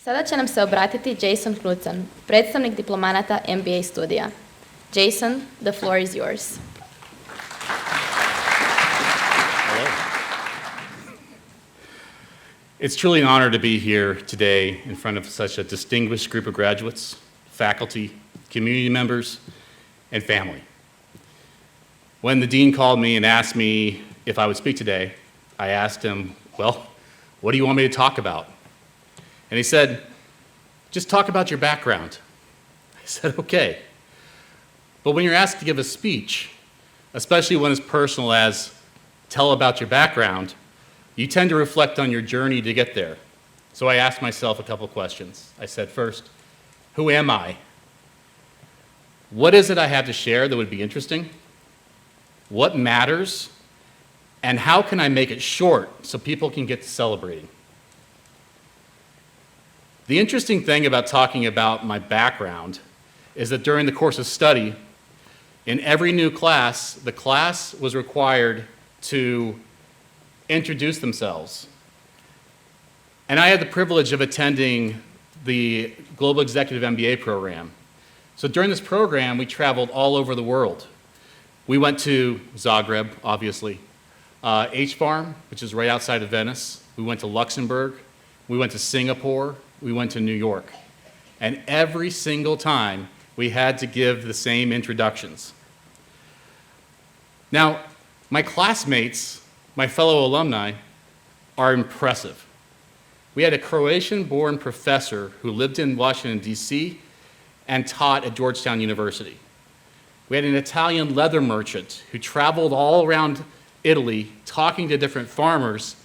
Sada će nam se obratiti Jason Knudson, predstavnik diplomanata MBA studija. Jason, the floor is yours. Hello. It's truly an honor to be here today in front of such a distinguished group of graduates, faculty, community members, and family. When the dean called me and asked me if I would speak today, I asked him, well, what do you want me to talk about? And he said, just talk about your background. I said, okay. But when you're asked to give a speech, especially one as personal as tell about your background, you tend to reflect on your journey to get there. So I asked myself a couple questions. I said, first, who am I? What is it I have to share that would be interesting? What matters? And how can I make it short so people can get to celebrating? The interesting thing about talking about my background is that during the course of study, in every new class, the class was required to introduce themselves. And I had the privilege of attending the Global Executive MBA program. So during this program, we traveled all over the world. We went to Zagreb, obviously, H-Farm, which is right outside of Venice. We went to Luxembourg. We went to Singapore. We went to New York. And every single time, we had to give the same introductions. Now, my classmates, my fellow alumni, are impressive. We had a Croatian-born professor who lived in Washington, D.C. and taught at Georgetown University. We had an Italian leather merchant who traveled all around Italy talking to different farmers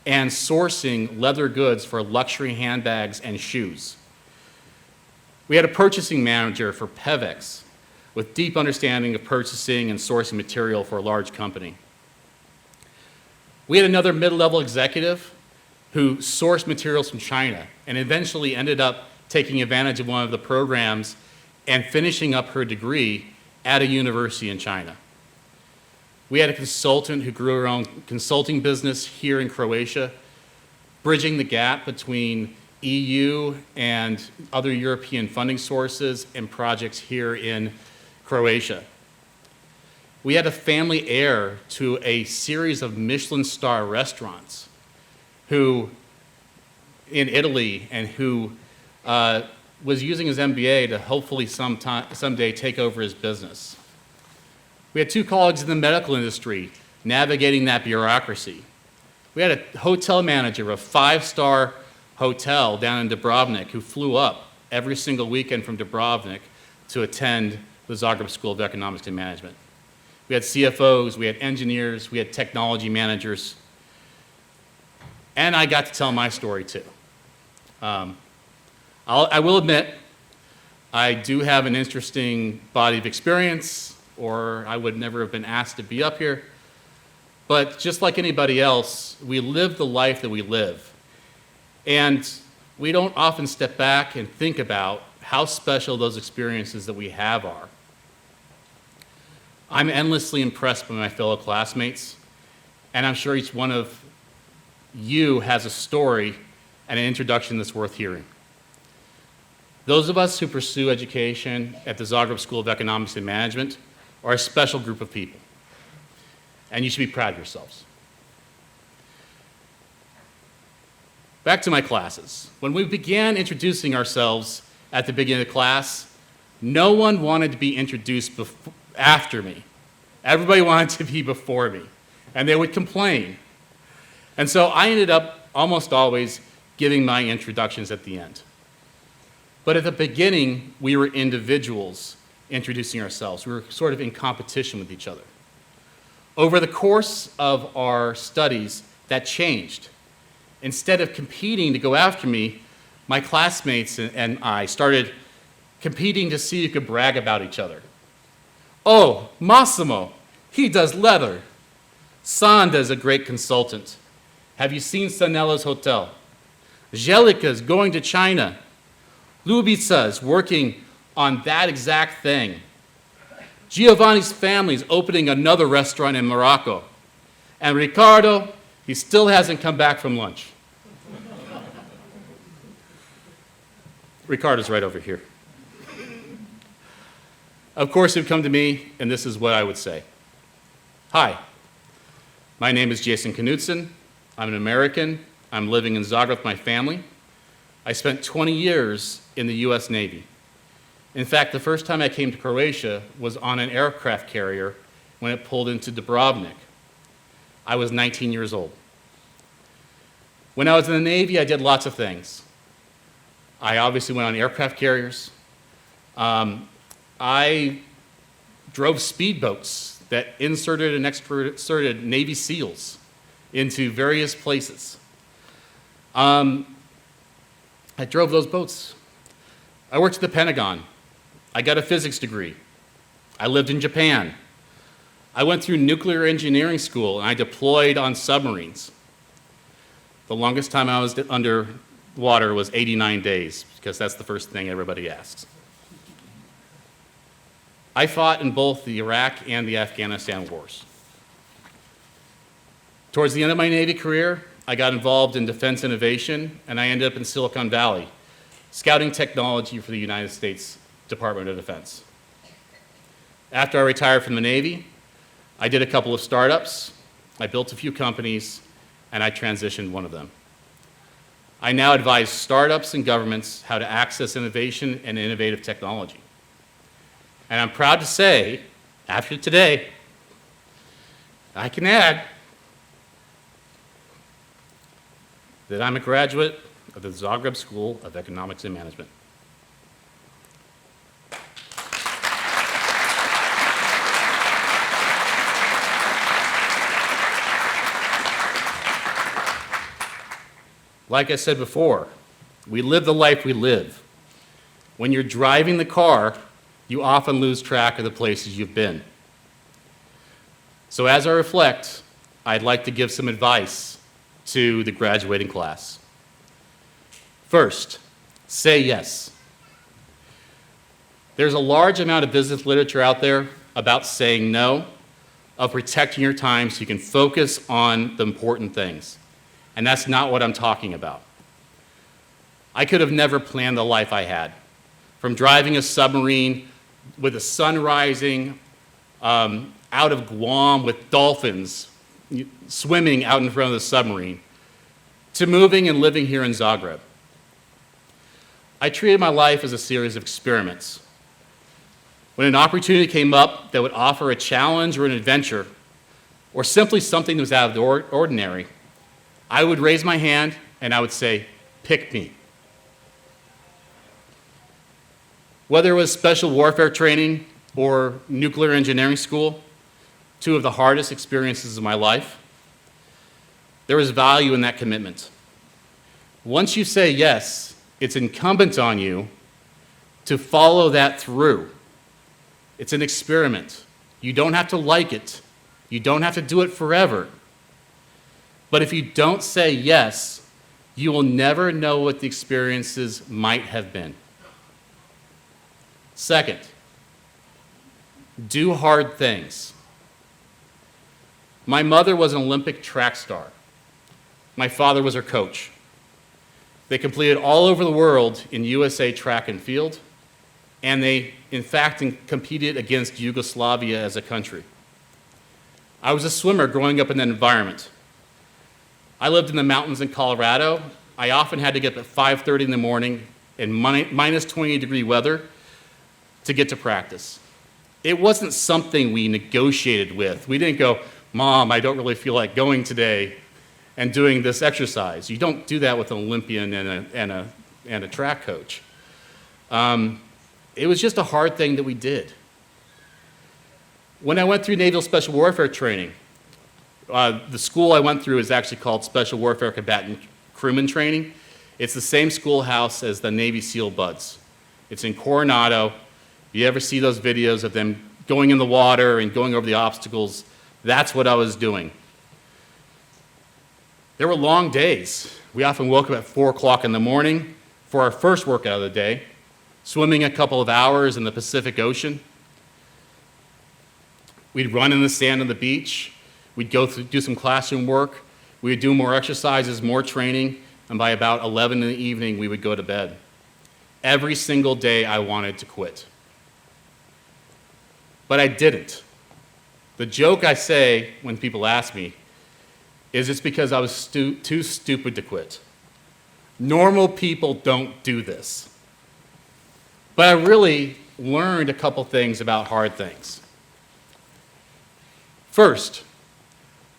and sourcing leather goods for luxury handbags and shoes. We had a purchasing manager for Pevex with deep understanding of purchasing and sourcing material for a large company. We had another mid-level executive who sourced materials from China and eventually ended up taking advantage of one of the programs and finishing up her degree at a university in China. We had a consultant who grew her own consulting business here in Croatia, bridging the gap between EU and other European funding sources and projects here in Croatia. We had a family heir to a series of Michelin star restaurants who, in Italy, and who was using his MBA to hopefully someday take over his business. We had two colleagues in the medical industry navigating that bureaucracy. We had a hotel manager of a 5-star hotel down in Dubrovnik who flew up every single weekend from Dubrovnik to attend the Zagreb School of Economics and Management. We had CFOs, we had engineers, we had technology managers, and I got to tell my story too. I will admit, I do have an interesting body of experience, or I would never have been asked to be up here. But just like anybody else, we live the life that we live. And we don't often step back and think about how special those experiences that we have are. I'm endlessly impressed by my fellow classmates, and I'm sure each one of you has a story and an introduction that's worth hearing. Those of us who pursue education at the Zagreb School of Economics and Management are a special group of people, and you should be proud of yourselves. Back to my classes. When we began introducing ourselves at the beginning of the class, no one wanted to be introduced after me. Everybody wanted to be before me, and they would complain. And so I ended up almost always giving my introductions at the end. But at the beginning, we were individuals introducing ourselves. We were sort of in competition with each other. Over the course of our studies, that changed. Instead of competing to go after me, my classmates and I started competing to see who could brag about each other. Oh, Massimo, he does leather. Sanda is a great consultant. Have you seen Sanella's hotel? Jelika's going to China. Lubica is working on that exact thing. Giovanni's family is opening another restaurant in Morocco. And Ricardo, he still hasn't come back from lunch. Ricardo's right over here. Of course, he'd come to me, and this is what I would say. Hi, my name is Jason Knudson. I'm an American. I'm living in Zagreb with my family. I spent 20 years in the US Navy. In fact, the first time I came to Croatia was on an aircraft carrier when it pulled into Dubrovnik. I was 19 years old. When I was in the Navy, I did lots of things. I obviously went on aircraft carriers. I drove speedboats that inserted and exserted Navy SEALs into various places. I drove those boats. I worked at the Pentagon. I got a physics degree. I lived in Japan. I went through nuclear engineering school and I deployed on submarines. The longest time I was underwater was 89 days, because that's the first thing everybody asks. I fought in both the Iraq and the Afghanistan wars. Towards the end of my Navy career, I got involved in defense innovation, and I ended up in Silicon Valley, scouting technology for the United States Department of Defense. After I retired from the Navy, I did a couple of startups, I built a few companies, and I transitioned one of them. I now advise startups and governments how to access innovation and innovative technology. And I'm proud to say, after today, I can add that I'm a graduate of the Zagreb School of Economics and Management. Like I said before, we live the life we live. When you're driving the car, you often lose track of the places you've been. So as I reflect, I'd like to give some advice to the graduating class. First, say yes. There's a large amount of business literature out there about saying no, of protecting your time so you can focus on the important things. And that's not what I'm talking about. I could have never planned the life I had. From driving a submarine with the sun rising out of Guam with dolphins swimming out in front of the submarine, to moving and living here in Zagreb. I treated my life as a series of experiments. When an opportunity came up that would offer a challenge or an adventure, or simply something that was out of the ordinary, I would raise my hand and I would say, pick me. Whether it was special warfare training or nuclear engineering school, two of the hardest experiences of my life, there is value in that commitment. Once you say yes, it's incumbent on you to follow that through. It's an experiment. You don't have to like it. You don't have to do it forever. But if you don't say yes, you will never know what the experiences might have been. Second, do hard things. My mother was an Olympic track star. My father was her coach. They competed all over the world in USA track and field, and they, in fact, competed against Yugoslavia as a country. I was a swimmer growing up in that environment. I lived in the mountains in Colorado. I often had to get up at 5:30 in the morning in minus 20-degree weather to get to practice. It wasn't something we negotiated with. We didn't go, Mom, I don't really feel like going today and doing this exercise. You don't do that with an Olympian and a track coach. It was just a hard thing that we did. When I went through Naval Special Warfare training, the school I went through is actually called Special Warfare Combatant Crewman Training. It's the same schoolhouse as the Navy SEAL Buds. It's in Coronado. If you ever see those videos of them going in the water and going over the obstacles, that's what I was doing. There were long days. We often woke up at 4 o'clock in the morning for our first workout of the day, swimming a couple of hours in the Pacific Ocean. We'd run in the sand on the beach. We'd go through, do some classroom work. We would do more exercises, more training, and by about 11 in the evening, we would go to bed. every single day I wanted to quit. But I didn't. The joke I say when people ask me is it's because I was too stupid to quit. Normal people don't do this. But I really learned a couple things about hard things. First,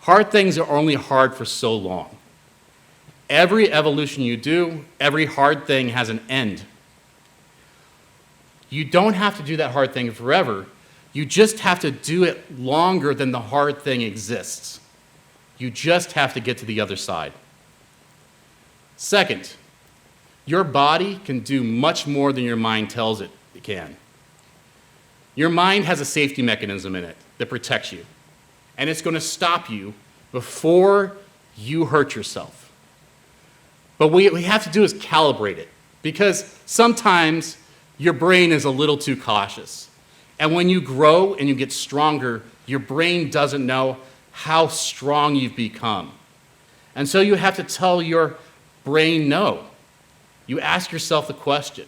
hard things are only hard for so long. Every evolution you do, every hard thing has an end. You don't have to do that hard thing forever. You just have to do it longer than the hard thing exists. You just have to get to the other side. Second, your body can do much more than your mind tells it can. Your mind has a safety mechanism in it that protects you, and it's going to stop you before you hurt yourself. But what we have to do is calibrate it, because sometimes your brain is a little too cautious. And when you grow and you get stronger, your brain doesn't know how strong you've become. And so you have to tell your brain no. You ask yourself the question,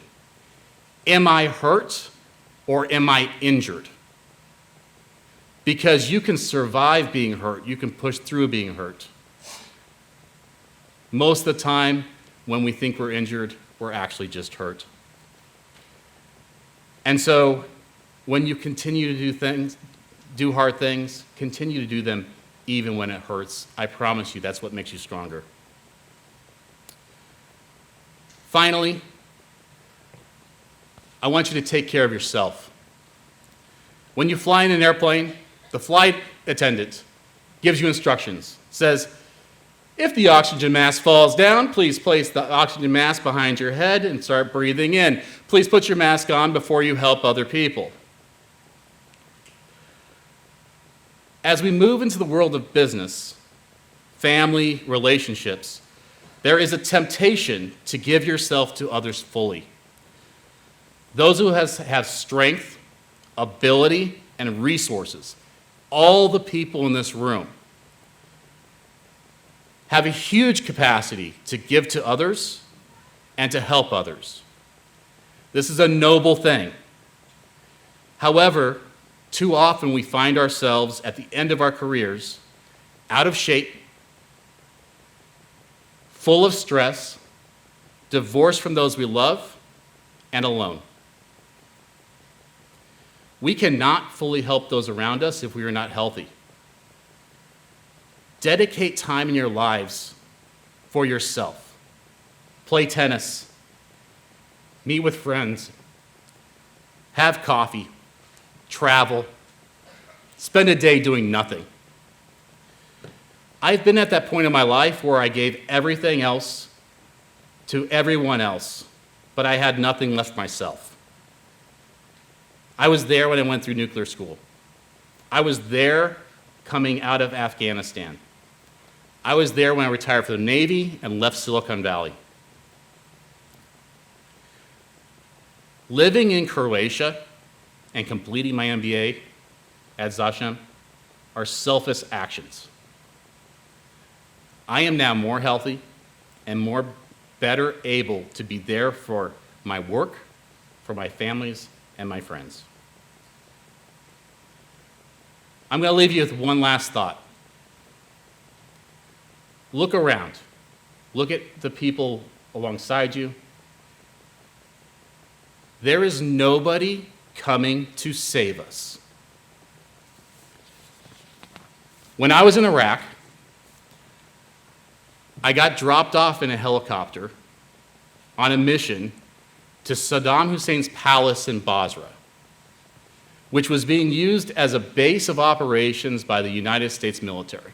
am I hurt or am I injured? Because you can survive being hurt. You can push through being hurt. Most of the time, when we think we're injured, we're actually just hurt. And so, when you continue to do hard things, continue to do them even when it hurts. I promise you, that's what makes you stronger. Finally, I want you to take care of yourself. When you fly in an airplane, the flight attendant gives you instructions, says, if the oxygen mask falls down, please place the oxygen mask behind your head and start breathing in. Please put your mask on before you help other people. As we move into the world of business, family, relationships, there is a temptation to give yourself to others fully. Those who have strength, ability, and resources, all the people in this room, have a huge capacity to give to others and to help others. This is a noble thing. However, too often we find ourselves at the end of our careers, out of shape, full of stress, divorced from those we love, and alone. We cannot fully help those around us if we are not healthy. Dedicate time in your lives for yourself. Play tennis. Meet with friends. Have coffee. Travel. Spend a day doing nothing. I've been at that point in my life where I gave everything else to everyone else, but I had nothing left myself. I was there when I went through nuclear school. I was there coming out of Afghanistan. I was there when I retired from the Navy and left Silicon Valley. Living in Croatia and completing my MBA at ZŠEM are selfless actions. I am now more healthy and better able to be there for my work, for my families, and my friends. I'm going to leave you with one last thought. Look around. Look at the people alongside you. There is nobody coming to save us. When I was in Iraq, I got dropped off in a helicopter on a mission to Saddam Hussein's palace in Basra, which was being used as a base of operations by the United States military.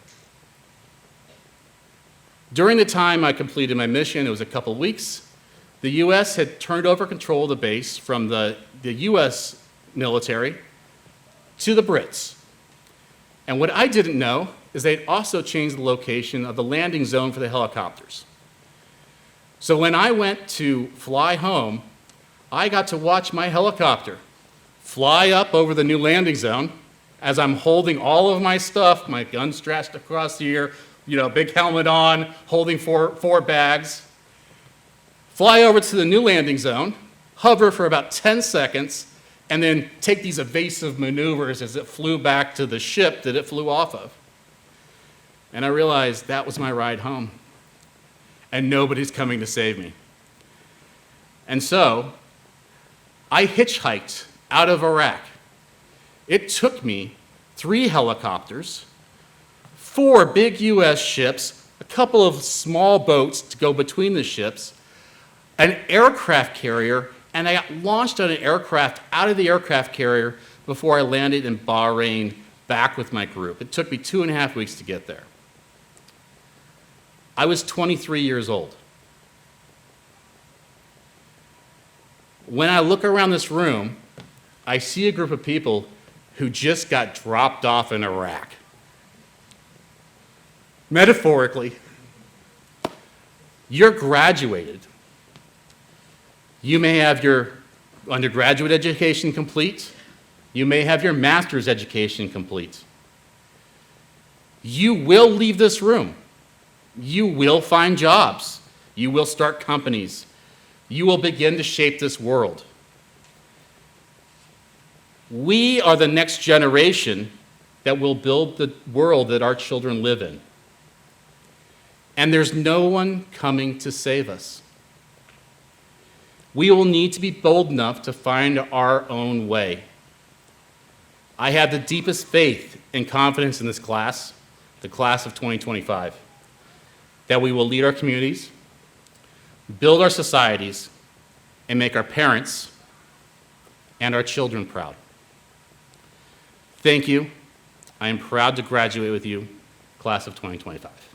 During the time I completed my mission, it was a couple weeks, the U.S. had turned over control of the base from the U.S. military to the Brits. And what I didn't know is they'd also changed the location of the landing zone for the helicopters. So when I went to fly home, I got to watch my helicopter fly up over the new landing zone as I'm holding all of my stuff, my gun strapped across the ear, big helmet on, holding four bags, fly over to the new landing zone, hover for about 10 seconds, and then take these evasive maneuvers as it flew back to the ship that it flew off of. And I realized that was my ride home, and nobody's coming to save me. And so I hitchhiked out of Iraq. It took me 3 helicopters, 4 big US ships, a couple of small boats to go between the ships, an aircraft carrier, and I got launched on an aircraft out of the aircraft carrier before I landed in Bahrain back with my group. It took me 2.5 weeks to get there. I was 23 years old. When I look around this room, I see a group of people who just got dropped off in Iraq. Metaphorically, you're graduated. You may have your undergraduate education complete. You may have your master's education complete. You will leave this room. You will find jobs. You will start companies. You will begin to shape this world. We are the next generation that will build the world that our children live in. And there's no one coming to save us. We will need to be bold enough to find our own way. I have the deepest faith and confidence in this class, the class of 2025, that we will lead our communities, build our societies, and make our parents and our children proud. Thank you. I am proud to graduate with you, class of 2025.